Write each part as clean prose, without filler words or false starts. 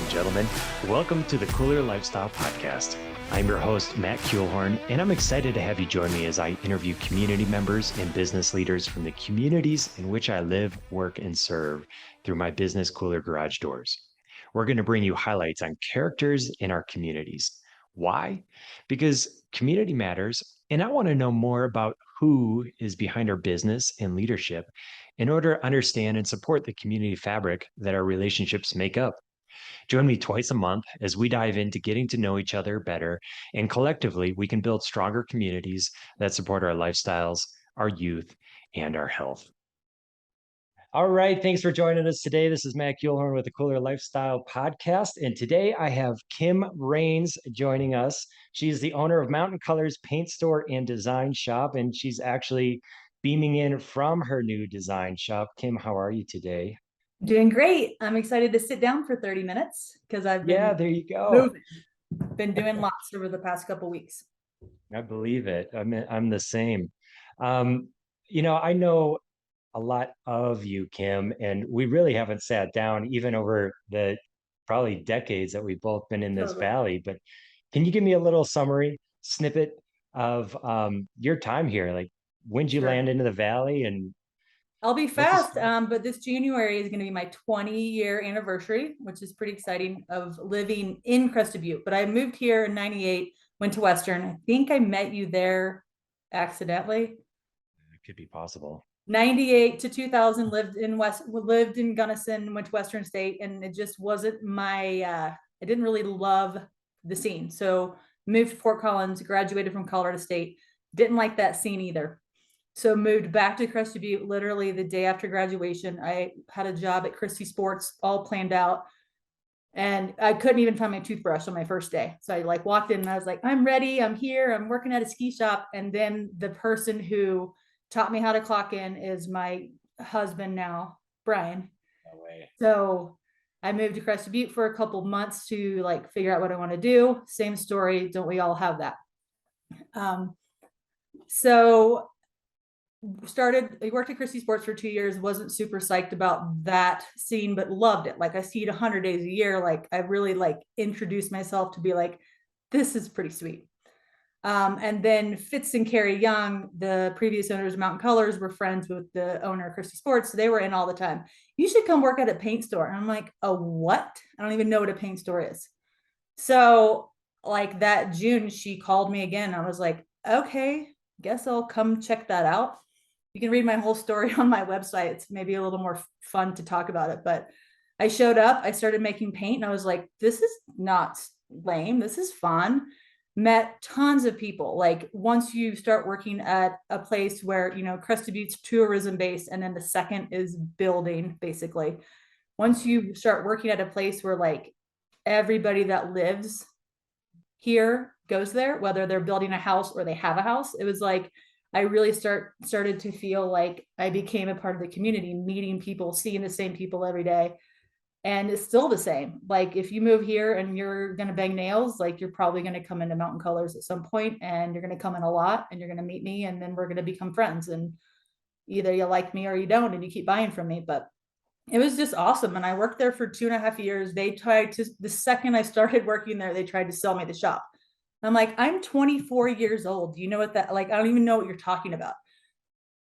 and gentlemen. Welcome to the Kooler Lifestyle Podcast. I'm your host, Matt Kuehlhorn, and I'm excited to have you join me as I interview community members and business leaders from the communities in which I live, work, and serve through my business Kooler Garage Doors. We're going to bring you highlights on characters in our communities. Why? Because community matters, and I want to know more about who is behind our business and leadership in order to understand and support the community fabric that our relationships make up. Join me twice a month as we dive into getting to know each other better, and collectively, we can build stronger communities that support our lifestyles, our youth, and our health. All right, thanks for joining us today. This is Matt Kuehlhorn with the Kooler Lifestyle Podcast, and today I have Kim Rains joining us. She's the owner of Mountain Colors Paint Store and Design Shop, and she's actually beaming in from her new design shop. Kim, how are you today? Doing great. I'm excited to sit down for 30 minutes because I've Yeah, been there you go. moving, been doing lots over the past couple weeks. I believe it. I'm the same. Um, I know a lot of you, Kim, and we really haven't sat down even over the probably decades that we've both been in this Totally. valley. But can you give me a little summary snippet of your time here? Like, when did you Sure. land into the valley, and I'll be what's the fast, story? but this January is going to be my 20-year anniversary, which is pretty exciting of living in Crested Butte. But I moved here in 98, went to Western. I think I met you there accidentally. It could be possible. 98 to 2000 lived in Gunnison, went to Western State, and it just wasn't my I didn't really love the scene. So moved to Fort Collins, graduated from Colorado State, didn't like that scene either. So moved back to Crested Butte literally the day after graduation. I had a job at Christie Sports, all planned out. And I couldn't even find my toothbrush on my first day. So I like walked in and I was like, I'm ready. I'm here. I'm working at a ski shop. And then the person who taught me how to clock in is my husband now, Brian. No way. So I moved to Crested Butte for a couple months to like figure out what I want to do. Same story. Don't we all have that? Um, so I worked at Christie Sports for 2 years, wasn't super psyched about that scene, but loved it. Like I ski it 100 days a year. Like I really like introduced myself to be like, this is pretty sweet. And then Fitz and Carrie Young, the previous owners of Mountain Colors, were friends with the owner of Christie Sports. So they were in all the time. You should come work at a paint store. And I'm like, a what? I don't even know what a paint store is. So like that June, she called me again. I was like, okay, guess I'll come check that out. You can read my whole story on my website. It's maybe a little more fun to talk about it, but I showed up, I started making paint, and I was like, this is not lame. This is fun. Met tons of people. Like once you start working at a place where, Crested Butte's tourism based, and then the second is building basically. Once you start working at a place where like everybody that lives here goes there, whether they're building a house or they have a house, it was like I really started to feel like I became a part of the community, meeting people, seeing the same people every day. And it's still the same. Like if you move here and you're going to bang nails, like you're probably going to come into Mountain Colors at some point, and you're going to come in a lot, and you're going to meet me, and then we're going to become friends, and either you like me or you don't, and you keep buying from me. But it was just awesome. And I worked there for 2.5 years. They tried to, the second I started working there, they tried to sell me the shop. I'm like, I'm 24 years old. Do you know what that, like, I don't even know what you're talking about.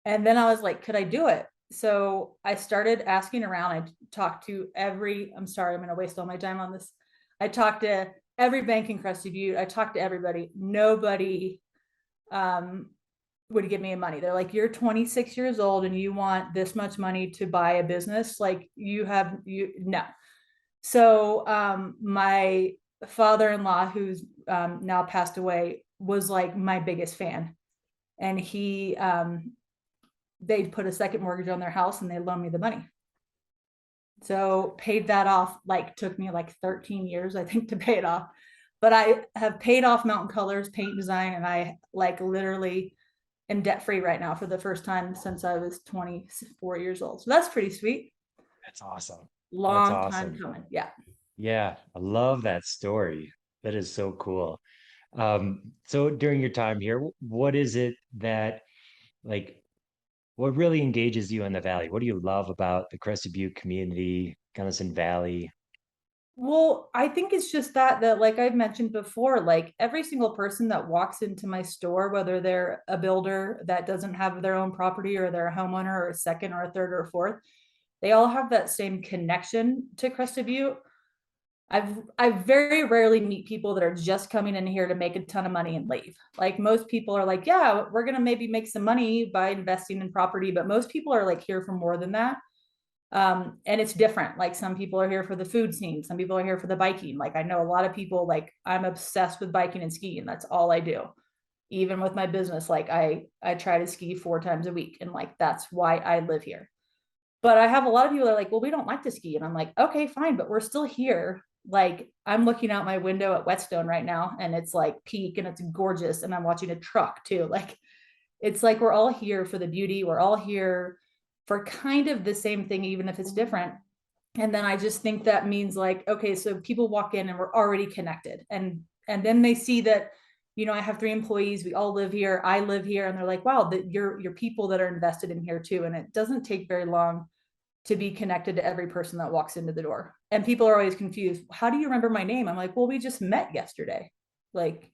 And then I was like, could I do it? So I started asking around. I talked to I'm sorry, I'm going to waste all my time on this. I talked to every bank in Crested Butte. I talked to everybody. Nobody would give me money. They're like, you're 26 years old and you want this much money to buy a business. Like no. So my father-in-law, who's now passed away, was like my biggest fan. And they put a second mortgage on their house and they loaned me the money. So paid that off, like took me like 13 years, I think, to pay it off. But I have paid off Mountain Colors paint design, and I like literally am debt free right now for the first time since I was 24 years old. So that's pretty sweet. That's awesome. That's Long time awesome. coming. Yeah. Yeah, I love that story. That is so cool. So during your time here, what is it that like what really engages you in the valley? What do you love about the Crested Butte community, Gunnison Valley? Well, I think it's just that like I've mentioned before, like every single person that walks into my store, whether they're a builder that doesn't have their own property or they're a homeowner or a second or a third or a fourth, they all have that same connection to Crested Butte. I very rarely meet people that are just coming in here to make a ton of money and leave. Like most people are like, yeah, we're gonna maybe make some money by investing in property, but most people are like here for more than that. And it's different. Like some people are here for the food scene, some people are here for the biking. Like I know a lot of people, like I'm obsessed with biking and skiing. That's all I do. Even with my business, like I try to ski 4 times a week, and like that's why I live here. But I have a lot of people that are like, well, we don't like to ski. And I'm like, okay, fine, but we're still here. Like I'm looking out my window at Whetstone right now, and it's like peak and it's gorgeous. And I'm watching a truck too. Like it's like we're all here for the beauty. We're all here for kind of the same thing, even if it's different. And then I just think that means like, okay, so people walk in and we're already connected. And then they see that, I have 3 employees, we all live here, I live here, and they're like, wow, that you're people that are invested in here too. And it doesn't take very long to be connected to every person that walks into the door. And people are always confused. How do you remember my name? I'm like, well, we just met yesterday. Like,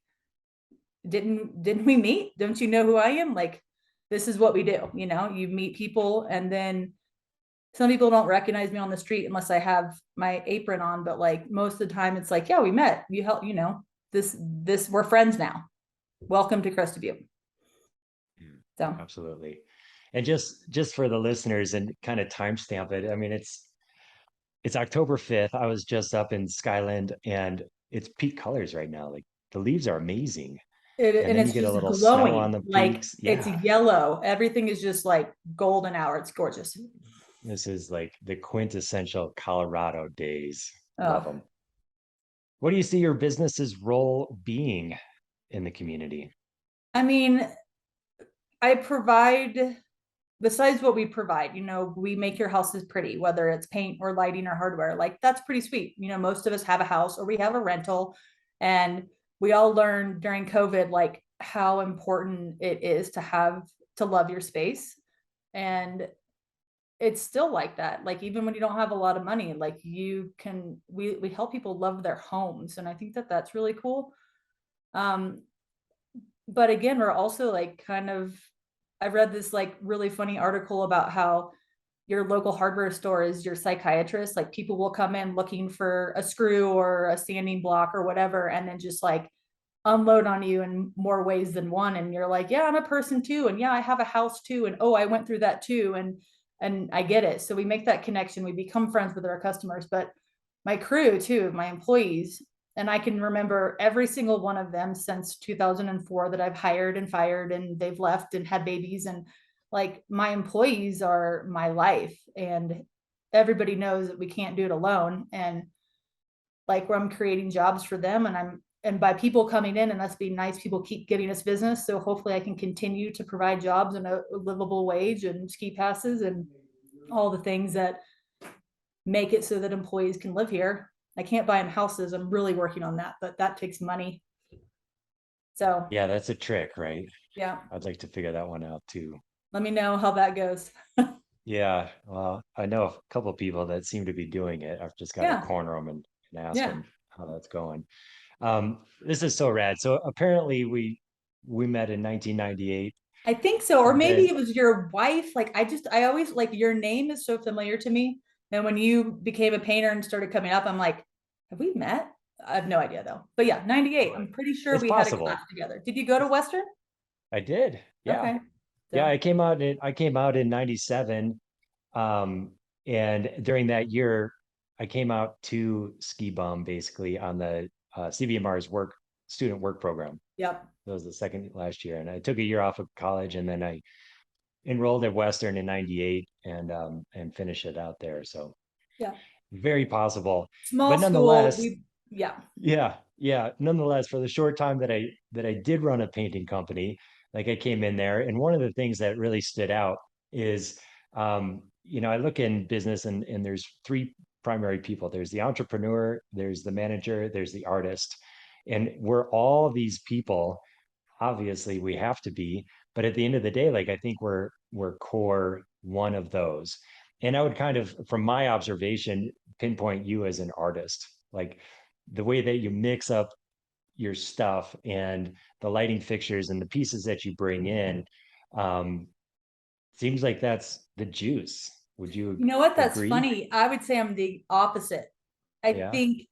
didn't we meet? Don't you know who I am? Like, this is what we do. You meet people, and then some people don't recognize me on the street unless I have my apron on. But like most of the time, it's like, yeah, we met. You help. This we're friends now. Welcome to Crested Butte. Mm, So absolutely. And just for the listeners and kind of timestamp it, I mean, it's October 5th. I was just up in Skyland and it's peak colors right now. Like the leaves are amazing. And and then you it's get a just little snow on glowing, the like peaks. it's Yeah. yellow. Everything is just like golden hour. It's gorgeous. This is like the quintessential Colorado days. Love Oh, them. What do you see your business's role being in the community? I mean, I provide, besides what we provide, we make your houses pretty, whether it's paint or lighting or hardware. Like that's pretty sweet. Most of us have a house or we have a rental, and we all learned during COVID, like how important it is to love your space. And it's still like that. Like even when you don't have a lot of money, like we help people love their homes. And I think that that's really cool. Um, but again, we're also like kind of, I read this like really funny article about how your local hardware store is your psychiatrist. Like people will come in looking for a screw or a sanding block or whatever, and then just like unload on you in more ways than one. And you're like, yeah, I'm a person too. And yeah, I have a house too. And oh, I went through that too. And I get it. So we make that connection. We become friends with our customers. But my crew too, my employees, and I can remember every single one of them since 2004 that I've hired and fired, and they've left and had babies. And like my employees are my life, and everybody knows that we can't do it alone. And like where I'm creating jobs for them, and by people coming in and us being nice, people keep giving us business. So hopefully I can continue to provide jobs and a livable wage and ski passes and all the things that make it so that employees can live here. I can't buy them houses. I'm really working on that, but that takes money. So Yeah, that's a trick, right? yeah, I'd like to figure that one out too. let me know how that goes. Yeah, well, I know a couple of people that seem to be doing it. I've just got to Yeah, corner them and ask yeah. them how that's going. This is so rad. So apparently we met in 1998. I think so. Or maybe Then it was your wife. Like I always like your name is so familiar to me. And when you became a painter and started coming up, I'm like, have we met? I have no idea though. But yeah, 98. I'm pretty sure it's we had a possible. class together. Did you go to Western? I did. Yeah. Okay. Yeah, So I came out in 97. Um, and during that year, I came out to Ski Bum basically on the CVMR's student work program. yep. That was the second last year. And I took a year off of college and then I enrolled at Western in 98 and finished it out there. So Yeah. very possible. Small But school. nonetheless, Yeah. yeah. Nonetheless, for the short time that I did run a painting company, like I came in there, and one of the things that really stood out is, I look in business and there's three primary people. There's the entrepreneur, there's the manager, there's the artist, and we're all these people. Obviously, we have to be, but at the end of the day, like I think we're core one of those. And I would kind of, from my observation, pinpoint you as an artist. Like the way that you mix up your stuff and the lighting fixtures and the pieces that you bring in, um, seems like that's the juice. Would you You know what? That's agree? funny. I would say I'm the opposite. I Yeah. think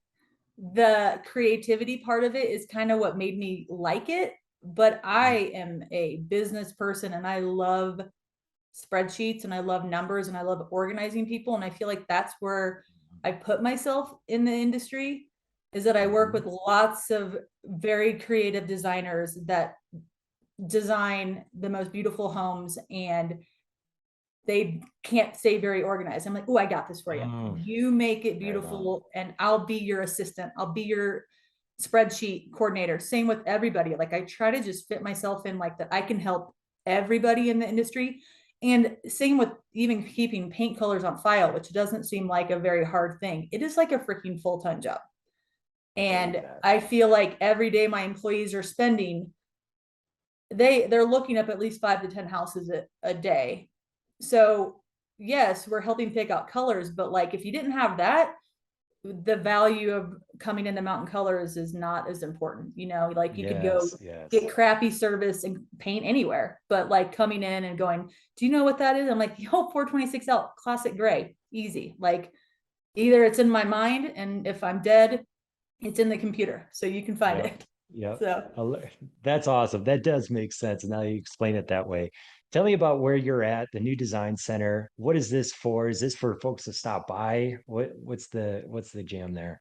the creativity part of it is kind of what made me like it. But Mhm. I am a business person and I love spreadsheets and I love numbers and I love organizing people. And I feel like that's where I put myself in the industry, is that I work Mhm. with lots of very creative designers that design the most beautiful homes, and they can't stay very organized. I'm like, oh, I got this for you. Mm, You make it right on. beautiful, and I'll be your assistant. I'll be your spreadsheet coordinator. Same with everybody. Like, I try to just fit myself in like that. I can help everybody in the industry. And same with even keeping paint colors on file, which doesn't seem like a very hard thing. It is like a freaking full-time job. I believe And that. I feel like every day my employees are spending, they're looking up at least 5 to 10 houses a day. So yes, we're helping pick out colors, but like if you didn't have that, the value of coming into Mountain Colors is not as important. Like you could go Yes, yes. get crappy service and paint anywhere, but like coming in and going, do you know what that is? I'm like, yo, 426L classic gray, easy. Like either it's in my mind, and if I'm dead, it's in the computer, so you can find Yep. it. Yep. So That's awesome. That does make sense. Now you explain it that way. Tell me about where you're at, the new design center. What is this for? Is this for folks to stop by? What's the jam there?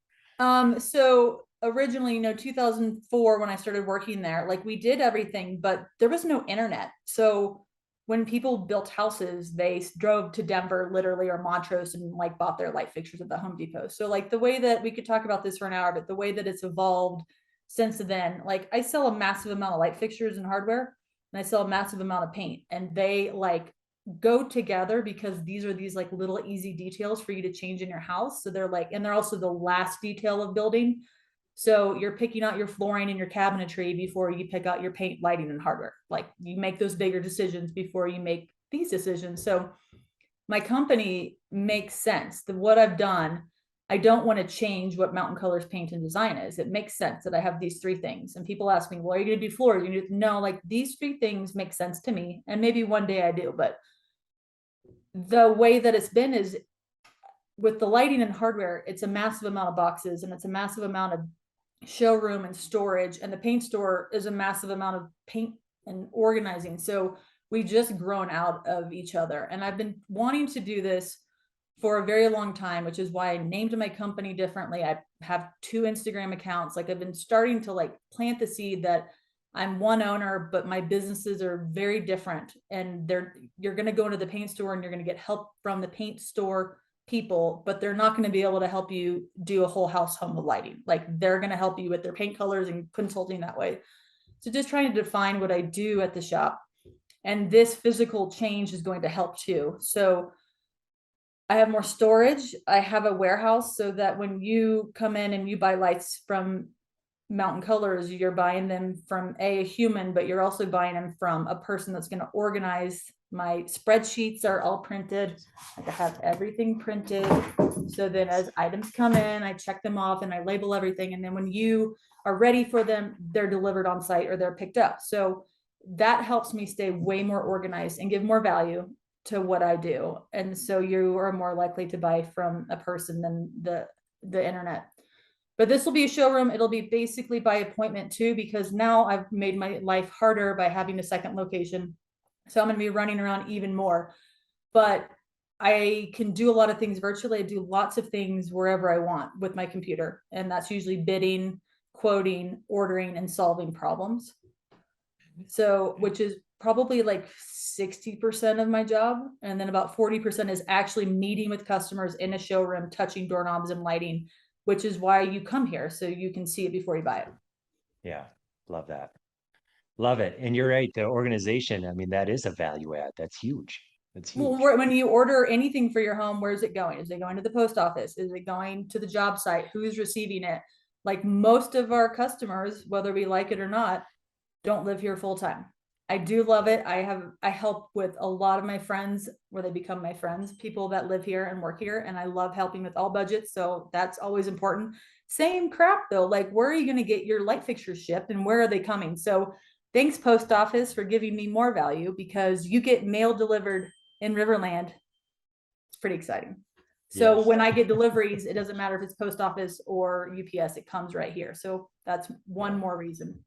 So originally, 2004, when I started working there, like we did everything, but there was no internet. So when people built houses, they drove to Denver literally, or Montrose, and like bought their light fixtures at the Home Depot. So like the way that we could talk about this for an hour, but the way that it's evolved since then, like I sell a massive amount of light fixtures and hardware, and I sell a massive amount of paint, and they like go together because these are these like little easy details for you to change in your house. So they're like, and they're also the last detail of building. So you're picking out your flooring and your cabinetry before you pick out your paint, lighting, and hardware. Like you make those bigger decisions before you make these decisions. So my company makes sense. What I've done, I don't want to change what Mountain Colors paint and design is. It makes sense that I have these three things. And people ask me, well, are you going to do floors? You know, like these three things make sense to me. And maybe one day I do, but the way that it's been is with the lighting and hardware, it's a massive amount of boxes and it's a massive amount of showroom and storage. And the paint store is a massive amount of paint and organizing. So we just grown out of each other. And I've been wanting to do this for a very long time, which is why I named my company differently. I have 2 Instagram accounts. Like I've been starting to like plant the seed that I'm one owner, but my businesses are very different. And you're going to go into the paint store and you're going to get help from the paint store people, but they're not going to be able to help you do a whole house home of lighting. Like they're going to help you with their paint colors and consulting that way. So just trying to define what I do at the shop. And this physical change is going to help too. So I have more storage. I have a warehouse so that when you come in and you buy lights from Mountain Colors, you're buying them from a human, but you're also buying them from a person that's going to organize. My spreadsheets are all printed. Like I have everything printed. So then as items come in, I check them off and I label everything. And then when you are ready for them, they're delivered on site or they're picked up. So that helps me stay way more organized and give more value to what I do. And so you are more likely to buy from a person than the internet. But this will be a showroom. It'll be basically by appointment too, because now I've made my life harder by having a second location. So I'm going to be running around even more. But I can do a lot of things virtually. I do lots of things wherever I want with my computer. And that's usually bidding, quoting, ordering, and solving problems. So, which is probably like 60% of my job. And then about 40% is actually meeting with customers in a showroom, touching doorknobs and lighting, which is why you come here. So you can see it before you buy it. Yeah, love that. Love it. And you're right, the organization, I mean, that is a value add. That's huge. That's Well, huge. when you order anything for your home, where's it going? Is it going to the post office? Is it going to the job site? Who's receiving it? Like most of our customers, whether we like it or not, don't live here full time. I do love it. I help with a lot of my friends where they become my friends, people that live here and work here, and I love helping with all budgets. So that's always important. Same crap though, like where are you going to get your light fixtures shipped and where are they coming? So thanks, post office, for giving me more value because you get mail delivered in Riverland. It's pretty exciting. So Yes. when I get deliveries, it doesn't matter if it's post office or UPS, it comes right here. So that's one more reason.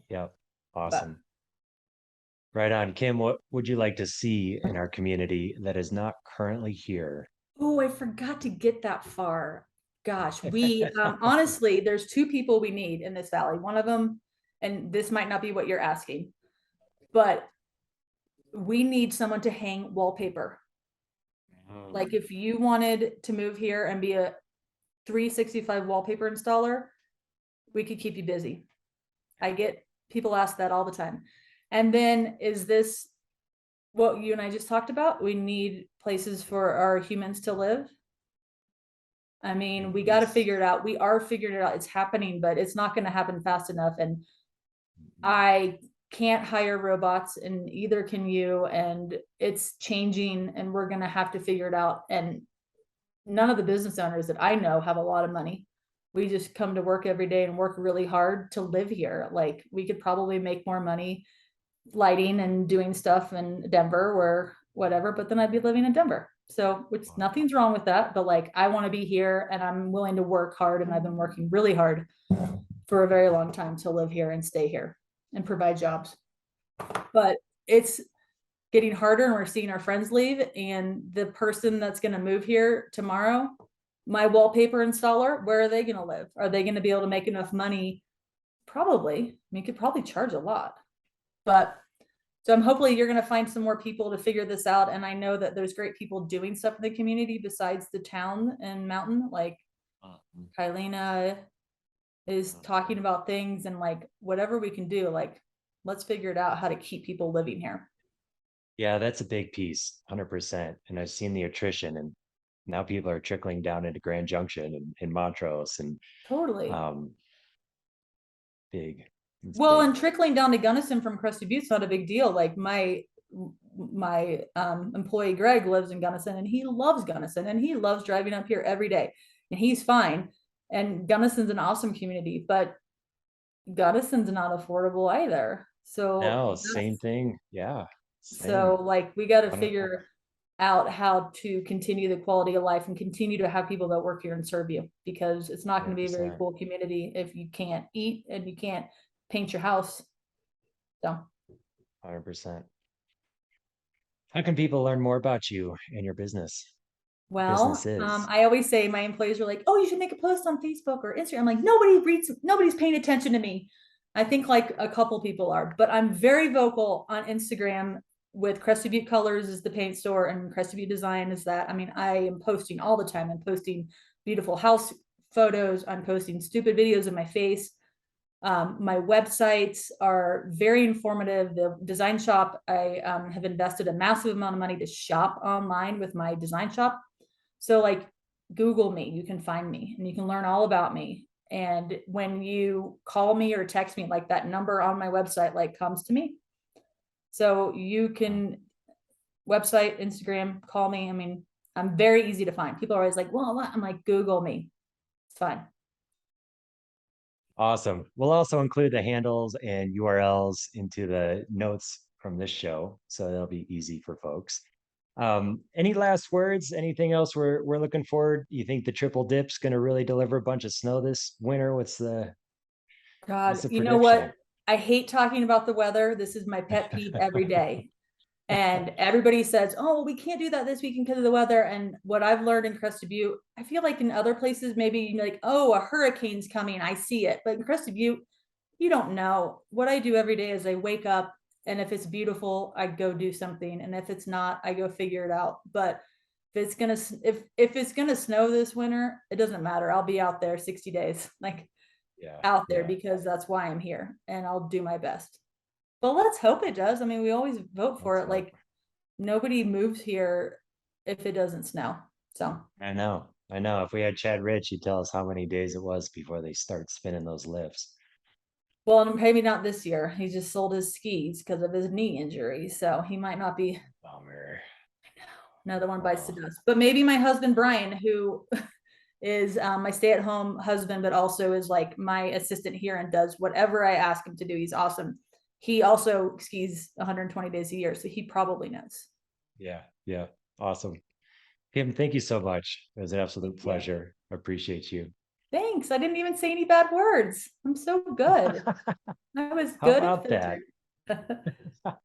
Yep. But Awesome. Right on. Kim, what would you like to see in our community that is not currently here? oh, I forgot to get that far. Gosh, we honestly, there's two people we need in this valley. One of them, and this might not be what you're asking, but we need someone to hang wallpaper. Like if you wanted to move here and be a 365 wallpaper installer, we could keep you busy. I get people ask that all the time. And then is this what you and I just talked about? We need places for our humans to live. I mean, we got to figure it out. We are figuring it out. It's happening, but it's not going to happen fast enough. And I can't hire robots, and either can you. And it's changing, and we're going to have to figure it out. And none of the business owners that I know have a lot of money. We just come to work every day and work really hard to live here. Like we could probably make more money lighting and doing stuff in Denver or whatever, but then I'd be living in Denver. So, which nothing's wrong with that, but like I want to be here and I'm willing to work hard, and I've been working really hard for a very long time to live here and stay here and provide jobs. But it's getting harder, and we're seeing our friends leave, and the person that's going to move here tomorrow, my wallpaper installer, where are they going to live? Are they going to be able to make enough money? Probably. I mean, you could probably charge a lot, but so I'm hopefully you're going to find some more people to figure this out. And I know that there's great people doing stuff in the community besides the town and mountain, like Kylena is talking about things, and like whatever we can do, like let's figure it out how to keep people living here. Yeah, that's a big piece, 100%. And I've seen the attrition, and now people are trickling down into Grand Junction and Montrose and Totally. um big. It's Well, big. and trickling down to Gunnison from Crested Butte's not a big deal. Like my employee Greg lives in Gunnison, and he loves Gunnison, and he loves driving up here every day, and he's fine. And Gunnison's an awesome community, but Gunnison's not affordable either. So No, same thing. Yeah, so same. like we got to 100 figure out how to continue the quality of life and continue to have people that work here and serve you, because it's not going to be a very 100%. cool community if you can't eat and you can't paint your house. So 100%. How can people learn more about you and your well, businesses? I always say my employees are like, "Oh, you should make a post on Facebook or Instagram." I'm like, nobody reads, nobody's paying attention to me. I think like a couple people are, but I'm very vocal on Instagram with Crested Butte Colors is the paint store, and Crested Butte Design is that. I mean, I am posting all the time. I'm posting beautiful house photos. I'm posting stupid videos of my face. My websites are very informative. The design shop, I have invested a massive amount of money to shop online with my design shop. So like Google me, you can find me and you can learn all about me. And when you call me or text me, like that number on my website, like comes to me. So you can website, Instagram, call me. I mean, I'm very easy to find. People are always like, well, what? I'm like, Google me. It's fine. Awesome. We'll also include the handles and URLs into the notes from this show, so that'll be easy for folks. Any last words? Anything else we're looking forward? You think the triple dip's going to really deliver a bunch of snow this winter? What's God, the you know what? prediction? I hate talking about the weather. This is my pet peeve every day. And everybody says, oh, we can't do that this weekend because of the weather. And what I've learned in Crested Butte, I feel like in other places, maybe you're like, oh, a hurricane's coming. I see it. But in Crested Butte, you don't know. What I do every day is I wake up, and if it's beautiful, I go do something. And if it's not, I go figure it out. But if it's gonna snow this winter, it doesn't matter. I'll be out there 60 days, like Yeah, out there, yeah. because that's why I'm here, and I'll do my best. But let's hope it does. I mean, we always vote for Let's it. hope. Like nobody moves here if it doesn't snow. So I know. I know. If we had Chad Rich, he'd tell us how many days it was before they start spinning those lifts. Well, maybe not this year. He just sold his skis because of his knee injury. So he might not be. Bummer. Another one bites the Oh, dust. But maybe my husband, Brian, who is my stay-at-home husband, but also is like my assistant here and does whatever I ask him to do. He's awesome. He also skis 120 days a year. So he probably knows. yeah. Yeah. Awesome. Kim, thank you so much. It was an absolute Yeah. pleasure. I appreciate you. Thanks. I didn't even say any bad words. I'm so good. I was How good and about that? filtered.